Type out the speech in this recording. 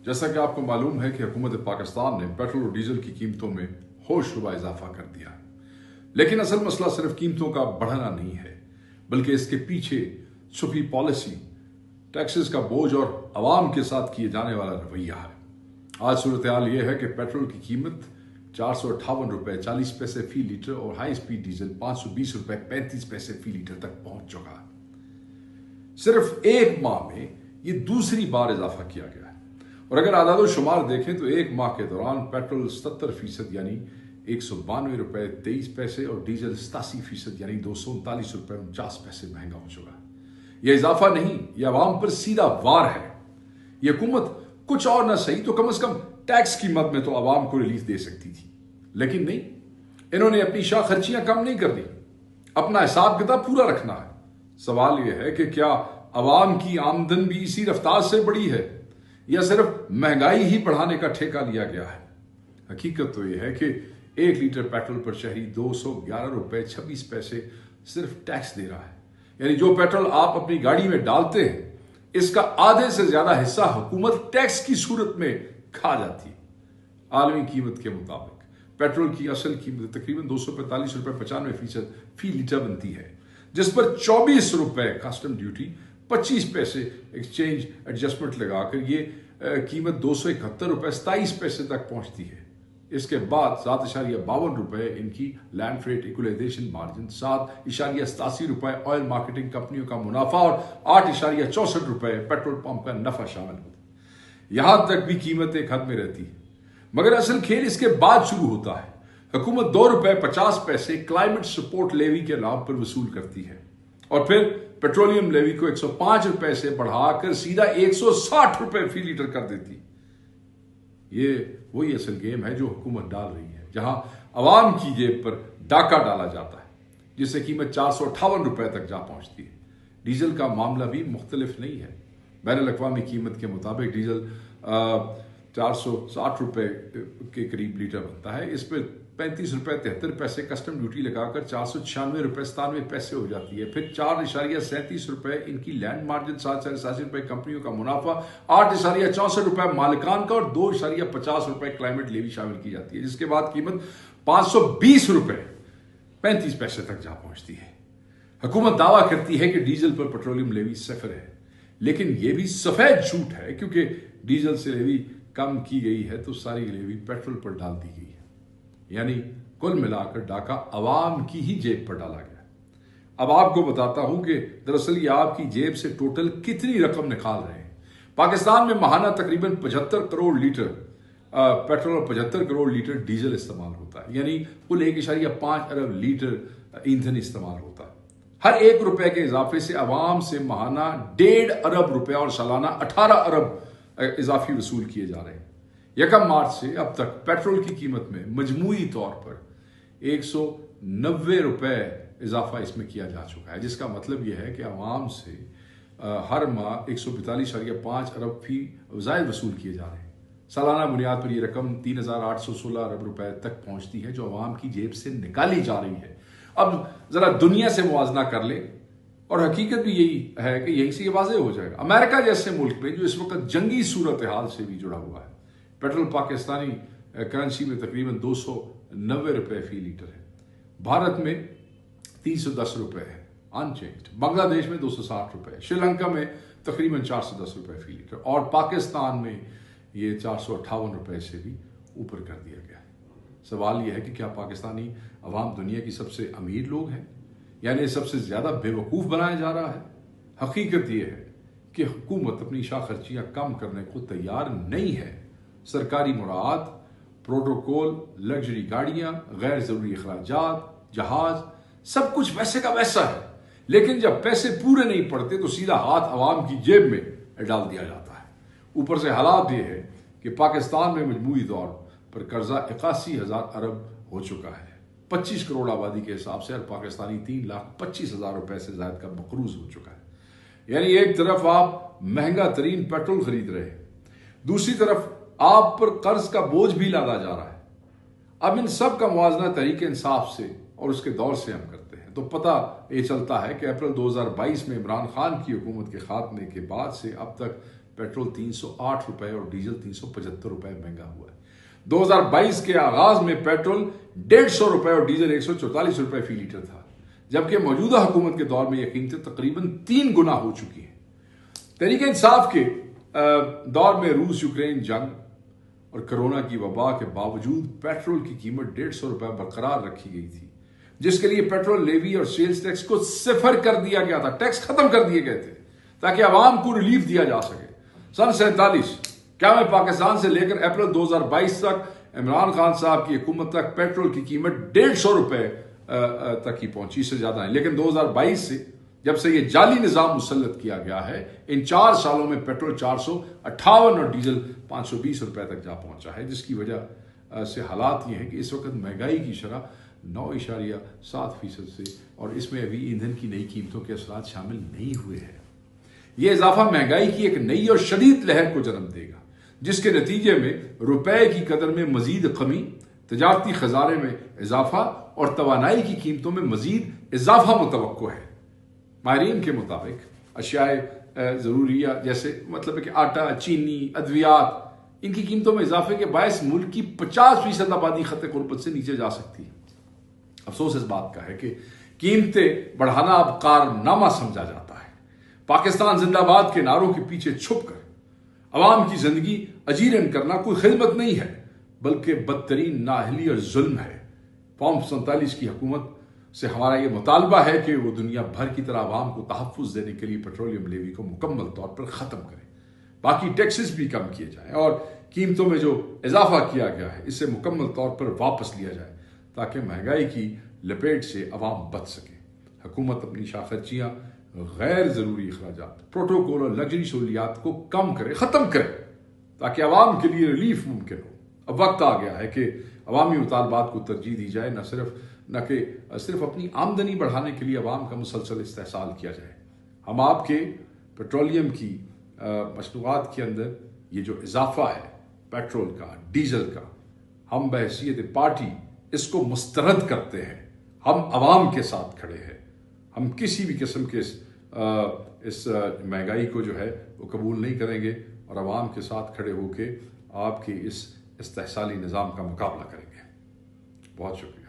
जैसा कि आपको मालूम है कि हुकूमत पाकिस्तान ने पेट्रोल और डीजल की कीमतों में होशरुबा इजाफा कर दिया है, लेकिन असल मसला सिर्फ कीमतों का बढ़ना नहीं है, बल्कि इसके पीछे छुपी पॉलिसी, टैक्सेस का बोझ और अवाम के साथ किए जाने वाला रवैया है। आज सूरत हाल यह है कि पेट्रोल की कीमत 458 रुपए 40 पैसे फी लीटर और हाई स्पीड डीजल 520 रुपए 35 पैसे फी लीटर तक पहुंच चुका है। सिर्फ एक माह में यह दूसरी बार इजाफा किया गया है। और अगर आदाद शुमार देखें तो एक माह के दौरान पेट्रोल 77% यानी 192 रुपए 23 पैसे और डीजल 87% यानी 239 रुपए 49 पैसे महंगा हो चुका है। यह इजाफा नहीं, यह अवाम पर सीधा वार है। यह हुकूमत कुछ और ना सही तो कम से कम टैक्स की मद में तो अवाम को रिलीफ दे सकती थी, लेकिन नहीं, इन्होंने अपनी शाह खर्चियां कम नहीं कर दी, अपना हिसाब किताब पूरा रखना है। सवाल यह है कि क्या अवाम की आमदन भी इसी रफ्तार से बढ़ी है या सिर्फ महंगाई ही बढ़ाने का ठेका लिया गया है? हकीकत तो यह है कि 1 लीटर पेट्रोल पर शहरी 211 रुपए 26 पैसे सिर्फ टैक्स दे रहा है। यानी जो पेट्रोल आप अपनी गाड़ी में डालते हैं, इसका आधे से ज्यादा हिस्सा हुकूमत टैक्स की सूरत में खा जाती है। आलमी कीमत के मुताबिक पेट्रोल की असल कीमत तकरीबन 245 रुपए 95% फी लीटर बनती है, जिस पर 24 रुपए कस्टम ड्यूटी, 25 पैसे एक्सचेंज एडजस्टमेंट लगाकर ये कीमत 271 रुपए 27 पैसे तक पहुंचती है। इसके बाद 7.52 रुपए इनकी लैंड फ्रेट इक्वलाइजेशन मार्जिन, 7.87 रुपए ऑयल मार्केटिंग कंपनियों का मुनाफा और 8.64 रुपए पेट्रोल पंप का नफा शामिल होता है। यहां तक भी कीमत एक हद में रहती है, मगर असल खेल इसके बाद शुरू होता है। हुकूमत 2 रुपए 50 पैसे क्लाइमेट सपोर्ट लेवी के लाभ पर वसूल करती है और फिर पेट्रोलियम लेवी को 105 रुपए से बढ़ाकर सीधा 160 रुपए फी लीटर कर देती। ये वही असल गेम है जो हुकूमत डाल रही है, जहां अवाम की जेब पर डाका डाला जाता है, जिससे कीमत 458 रुपए तक जा पहुंचती है। डीजल का मामला भी मुख्तलिफ नहीं है। बैनुल अक़वामी कीमत के मुताबिक डीजल 460 रुपए के करीब लीटर बनता है। इस पर 35 रुपए 73 पैसे कस्टम ड्यूटी लगाकर 496 रुपए 97 पैसे हो जाती है। फिर 4.37 रुपए इनकी लैंड मार्जिन, 7.87 रुपए कंपनियों का मुनाफा, 8.64 रुपए मालिकान का और 2.50 रुपए क्लाइमेट लेवी शामिल की जाती है, जिसके बाद कीमत 520 रुपए 35 पैसे तक जा पहुंचती है। हुकूमत दावा करती है कि डीजल पर पेट्रोलियम लेवी सिफर है, लेकिन यह भी सफेद झूठ है, क्योंकि डीजल से लेवी कम की गई है तो सारी लेवी पेट्रोल पर डाल दी गई है। यानी कुल मिलाकर डाका अवाम की ही जेब पर डाला गया। अब आपको बताता हूं कि दरअसल ये आपकी जेब से टोटल कितनी रकम निकाल रहे हैं। पाकिस्तान में महाना तकरीबन 75 करोड़ लीटर पेट्रोल और 75 करोड़ लीटर डीजल इस्तेमाल होता है, यानी कुल 1.5 अरब लीटर ईंधन इस्तेमाल होता है। हर 1 रुपए के इजाफे से अवाम से महाना 1.5 अरब रुपया और सालाना 18 अरब इजाफी वसूल किए जा रहे हैं। 1 मार्च से अब तक पेट्रोल की कीमत में मजमूई तौर पर 190 रुपए इजाफा इसमें किया जा चुका है, जिसका मतलब यह है कि अवाम से हर माह 142.5 अरब फी ज़ायद वसूल किए जा रहे हैं। सालाना बुनियाद पर यह रकम 3,816 अरब रुपए तक पहुंचती है, जो अवाम की जेब से निकाली जा रही है। अब जरा दुनिया से मुआवजा कर ले, और हकीकत भी यही है कि यहीं से ये वाज़ेह हो जाएगा। अमेरिका जैसे मुल्क में, जो इस वक्त जंगी सूरत हाल से भी जुड़ा हुआ है, पेट्रोल पाकिस्तानी करेंसी में तकरीबन 290 रुपए फी लीटर है। भारत में 310 रुपए है अनचेंज्ड, बांग्लादेश में 260 रुपए, श्रीलंका में तकरीबन 410 रुपए फी लीटर, और पाकिस्तान में ये 458 रुपए से भी ऊपर कर दिया गया है। सवाल यह है कि क्या पाकिस्तानी अवाम दुनिया की सबसे अमीर लोग हैं, यानी सबसे ज्यादा बेवकूफ बनाया जा रहा है? हकीकत यह है कि हुकूमत अपनी शाह खर्चियां कम करने को तैयार नहीं है। सरकारी मुराद, प्रोटोकॉल, लग्जरी गाड़ियां, गैर जरूरी अखराजात, जहाज, सब कुछ वैसे का वैसा है, लेकिन जब पैसे पूरे नहीं पड़ते तो सीधा हाथ अवाम की जेब में डाल दिया जाता है। ऊपर से हालात ये है कि पाकिस्तान में मजमूई तौर पर कर्जा 81,000 अरब हो चुका है। 25 करोड़ आबादी के हिसाब से हर पाकिस्तानी 3,25,000 रुपए से ज्यादा का मकरूज हो चुका है। यानी एक तरफ आप महंगा तरीन पेट्रोल खरीद रहे हैं, दूसरी तरफ आप पर कर्ज का बोझ भी लादा जा रहा है। अब इन सब का मुआवजा तहरीक इंसाफ से और उसके दौर से हम करते हैं तो पता ये चलता है कि अप्रैल 2022 में इमरान खान की हुकूमत के खात्मे के बाद से अब तक पेट्रोल 308 रुपए और डीजल 375 रुपए महंगा हुआ है। 2022 के आगाज में पेट्रोल 150 रुपए और डीजल 144 रुपए फी लीटर था, जबकि मौजूदा हुकूमत के दौर में यह कीमतें तकरीबन 3 गुना हो चुकी हैं। तहरीक इंसाफ के दौर में रूस यूक्रेन जंग और कोरोना की वबा के बावजूद पेट्रोल की कीमत 150 रुपए बरकरार रखी गई थी, जिसके लिए पेट्रोल लेवी और सेल्स टैक्स को सिफर कर दिया गया था। टैक्स खत्म कर दिए गए थे ताकि आवाम को रिलीफ दिया जा सके। सन 47 क़याम पाकिस्तान से लेकर अप्रैल 2022 तक इमरान खान साहब की हुकूमत तक पेट्रोल की कीमत 150 रुपए तक ही पहुंची, इससे ज्यादा नहीं। लेकिन 2022 से जब से ये जाली निजाम मुसल्लत किया गया है, इन 4 सालों में पेट्रोल 458 और डीजल 520 रुपए तक जा पहुंचा है, जिसकी वजह से हालात ये हैं कि इस वक्त महंगाई की शरह 9.7% से, और इसमें अभी ईंधन की नई कीमतों के असरात शामिल नहीं हुए हैं। यह इजाफा महंगाई की एक नई और शदीद लहर को जन्म देगा, जिसके नतीजे में रुपए की कदर में मजीद कमी, तजारती खजाने में इजाफा और तवानाई की कीमतों में मजीद इजाफा मुतवक्को है। माहिरीन के मुताबिक अशियाए ज़रूरिया जैसे मतलब है कि आटा, चीनी, अद्वियात, इनकी कीमतों में इजाफे के बायस मुल्क की 50% आबादी खतरे गुर्बत से नीचे जा सकती है। अफसोस इस बात का है कि कीमतें बढ़ाना अब कारनामा समझा जाता है। पाकिस्तान जिंदाबाद के नारों के पीछे छुपकर अवाम की जिंदगी अजीरन करना कोई खिदमत नहीं है, बल्कि बदतरीन नाअहली और जुल्म है। फॉर्म 47 की हुकूमत से हमारा यह मुतालबा है कि वो दुनिया भर की तरह आवाम को तहफ़्फ़ुज़ देने के लिए पेट्रोलियम लेवी को मुकम्मल तौर पर ख़त्म करें, बाकी टैक्सेस भी कम किए जाएं और कीमतों में जो इजाफा किया गया है इसे मुकम्मल तौर पर वापस लिया जाए, ताकि महंगाई की लपेट से अवाम बच सके। हुकूमत अपनी शाखर्चियाँ, गैर ज़रूरी अखराजात, प्रोटोकॉल और लग्जरी सहूलियात को कम करे, ख़त्म करे, ताकि अवाम के लिए रिलीफ मुमकिन हो। अब वक्त आ गया है कि अवामी मुतालबात को तरजीह दी जाए, न कि सिर्फ अपनी आमदनी बढ़ाने के लिए अवाम का मुसलसल इस्तेहसाल किया जाए। हम आपके पेट्रोलियम की मसनूआत के अंदर ये जो इजाफा है पेट्रोल का, डीजल का, हम बहैसियत पार्टी इसको मुस्तरद करते हैं। हम अवाम के साथ खड़े हैं। हम किसी भी किस्म के इस महंगाई को जो है वो कबूल नहीं करेंगे और अवाम के साथ खड़े होकर आपके इस इस्तेहसाली निज़ाम का मुकाबला करेंगे। बहुत शुक्रिया।